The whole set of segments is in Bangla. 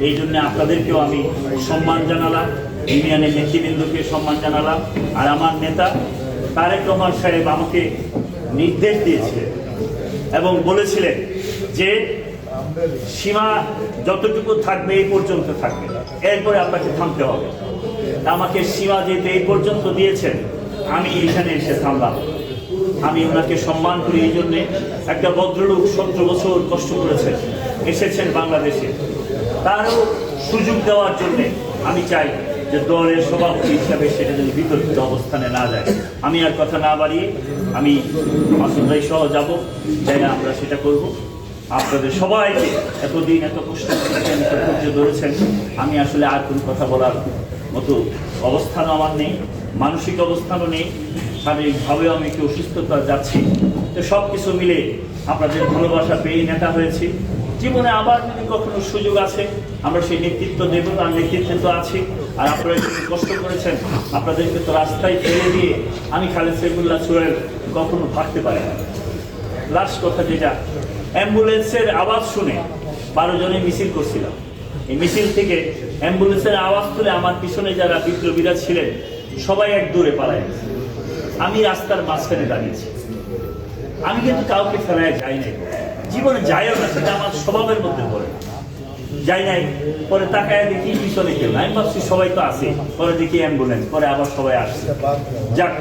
এই জন্য আপনাদেরকেও আমি সম্মান জানালাম, ইউনিয়নের নেতৃবৃন্দকে সম্মান জানালাম। আর আমার নেতা তারেক রহমান সাহেব আমাকে নির্দেশ দিয়েছিলেন এবং বলেছিলেন যে সীমা যতটুকু থাকবে এই পর্যন্ত থাকবে, এরপরে আপনাকে থামতে হবে। আমাকে সীমা যেতে এই পর্যন্ত দিয়েছেন, আমি এখানে এসে থামলাম। আমি ওনাকে সম্মান করি এই জন্যে। একটা ভদ্রলোক 17 বছর কষ্ট করেছেন, এসেছেন বাংলাদেশে, তারও সুযোগ দেওয়ার জন্যে আমি চাই যে দলের সভাপতি হিসাবে সেটা যেন বিতর্কিত অবস্থানে না যায়। আমি আর কথা না বাড়িয়ে আমি মাসুদ ভাই সহ যাবো, যাই না আমরা সেটা করব। আপনাদের সবাইকে এতদিন এত কষ্ট করেছেন, ধৈর্য ধরেছেন, আমি আসলে আর কোনো কথা বলার মতো অবস্থানও আমার নেই, মানসিক অবস্থানও নেই, শারীরিকভাবেও আমি একটু অসুস্থতা যাচ্ছি। তো সব কিছু মিলে আপনাদের ভালোবাসা পেয়ে নেতা হয়েছি। জীবনে আবার যদি কখনো সুযোগ আছে আমরা সেই নেতৃত্ব দেব, আর নেতৃত্বে তো আছি। আর আপনারা যদি কষ্ট করেছেন, আপনাদেরকে তো রাস্তায় ফেলে দিয়ে আমি খালেদ সাইফুল্লাহ চুরের কখনো ভাবতে পারি না। লাস্ট কথা যেটা, অ্যাম্বুলেন্সের আওয়াজ শুনে 12 জনে মিছিল করছিলাম। এই মিছিল থেকে অ্যাম্বুলেন্সের আওয়াজ তুলে আমার পিছনে যারা বিপ্লবীরা ছিলেন সবাই এক দূরে পালায় গেছে। আমি রাস্তার মাঝখানে দাঁড়িয়েছি। আমি কিন্তু কাউকে ফেলায় যাই নাই, জীবনে যাইও না, সেটা আমার স্বভাবের মধ্যে পড়ে যাই নাই। পরে তাকায় দেখি পিছনে কেউ না, আমি ভাবছি সবাই তো আছে, পরে দেখি অ্যাম্বুলেন্স, পরে আবার সবাই আসছে। যাক,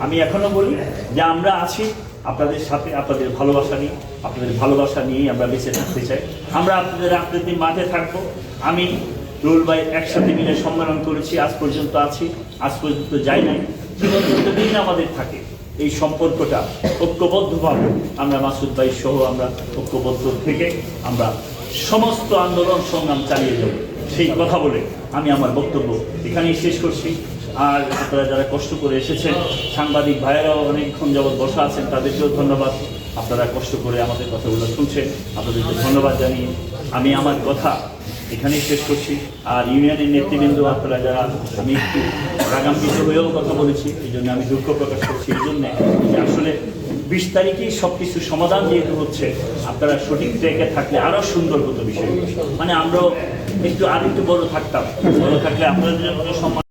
আমি এখনো বলি যে আমরা আছি আপনাদের সাথে, আপনাদের ভালোবাসা নিয়ে, আপনাদের ভালোবাসা নিয়েই আমরা বেঁচে থাকতে চাই। আমরা আপনাদের মাঠে থাকবো। আমি রুল ভাই একসাথে মিলে সম্মেলন করেছি, আজ পর্যন্ত আছি, আজ পর্যন্ত যাই নাই। জীবন যতদিন আমাদের থাকে এই সম্পর্কটা ঐক্যবদ্ধভাবে আমরা মাসুদ ভাই সহ আমরা ঐক্যবদ্ধ থেকে আমরা সমস্ত আন্দোলন সংগ্রাম চালিয়ে যাব, সেই কথা বলে আমি আমার বক্তব্য এখানেই শেষ করছি। আর আপনারা যারা কষ্ট করে এসেছেন, সাংবাদিক ভাইয়েরাও অনেকক্ষণ যাবৎ বসা আছেন, তাদেরকেও ধন্যবাদ। আপনারা কষ্ট করে আমাদের কথাগুলো শুনছেন, আপনাদেরকে ধন্যবাদ জানিয়ে আমি আমার কথা এখানেই শেষ করছি। আর ইউনিয়নের নেতৃবৃন্দ আপনারা যারা, আমি একটু রাগান্বিত হয়েও কথা বলেছি, এই জন্য আমি দুঃখ প্রকাশ করছি। এই জন্যে যে আসলে 20 তারিখেই সব কিছু সমাধান যেহেতু হচ্ছে, আপনারা সঠিক ট্র্যাকে থাকলে আরও সুন্দর হতো বিষয়। মানে আমরাও একটু বড় থাকতাম, বড় থাকলে আপনাদের জন্য সম্মান।